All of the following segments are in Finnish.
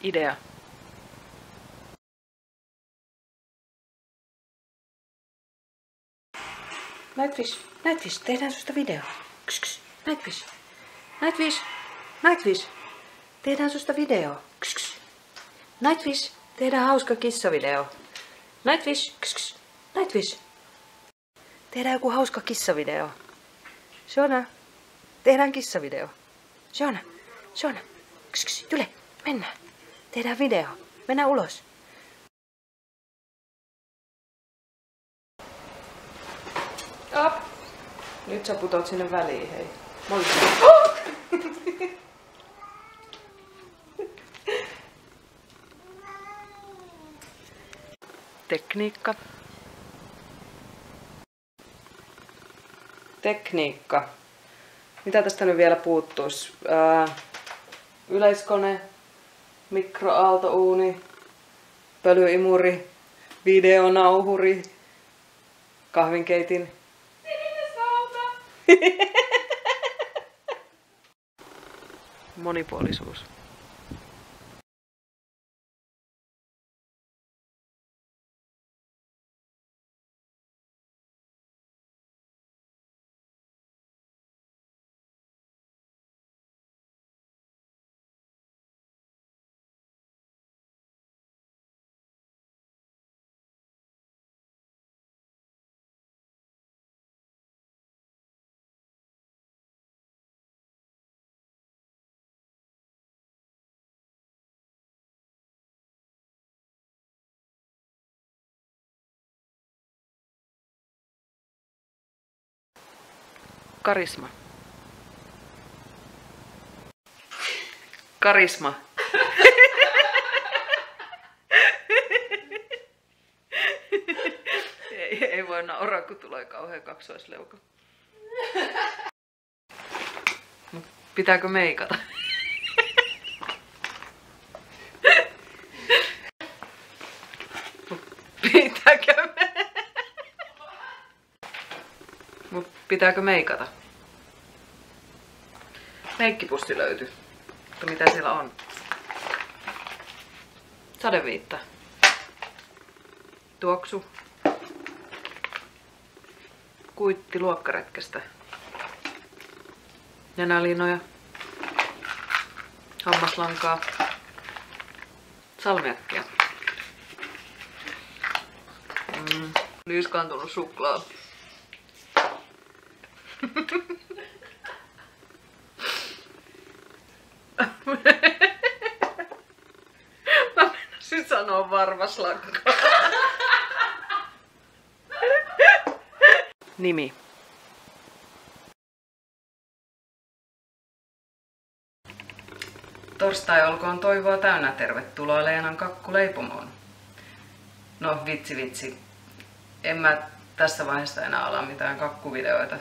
Idea. Nightwish, tehdään susta video. Kys. Nightwish, tehdään susta video. Kys. Nightwish, tehdään hauska kissavideo. Nightwish, tehdään joku hauska kissavideo. Shona, tehdään kissavideo. Shona, kys. Tule, mennään. Tehdään video. Mennään ulos. Nyt sä putot sinne väliin, hei. Moikka. Tekniikka. Mitä tästä nyt vielä puuttuisi? Yleiskone, mikroaaltouuni, pölyimuri, videonauhuri, kahvinkeitin. Monipuolisuus. Karisma. Ei voi nauraa, kun tulee kauhean kaksoisleuka. Pitääkö meikata? Pitääkö meikata? Meikkipussi löytyi. Mutta mitä siellä on? Sadeviitta. Tuoksu. Kuitti luokkaretkestä. Nenälinoja. Hammaslankaa. Salmiakkia. Liiskaantunut suklaa. Mä menisin sanoa varvaslankaa. Nimi. Torstai olkoon toivoa täynnä. Tervetuloa Leenan kakkuleipomoon. No vitsi. En mä tässä vaiheessa enää ala mitään kakkuvideoita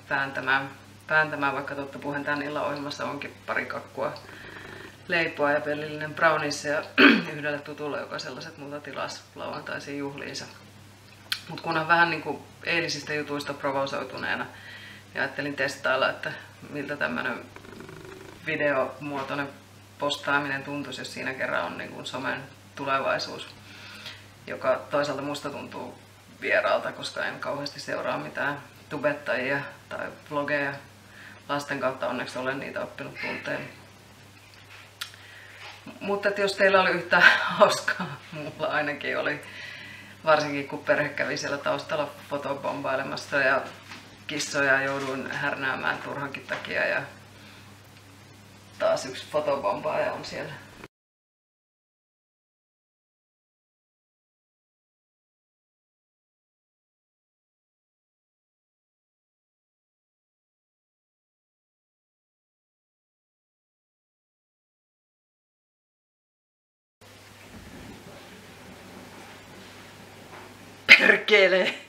pääntämään, vaikka totta puheen tän illan ohjelmassa onkin pari kakkua leipoa ja pellillinen brownies ja yhdelle tutulle, joka sellaiset multa tilasi lauantaisiin juhliinsa. Mut kunhan vähän niinku eilisistä jutuista provosoituneena ja ajattelin testailla, että miltä tämmönen videomuotoinen postaaminen tuntuisi, jos siinä kerran on niinku somen tulevaisuus, joka toisaalta musta tuntuu vieraalta, koska en kauheasti seuraa mitään tubettajia tai vlogeja. Lasten kautta onneksi olen niitä oppinut tunteen. Mutta jos teillä oli yhtä hauskaa, mulla ainakin oli, varsinkin kun perhe kävi siellä taustalla fotobombailemassa ja kissoja jouduin härnäämään turhankin takia ja taas yksi fotobombaaja on siellä. Perkele!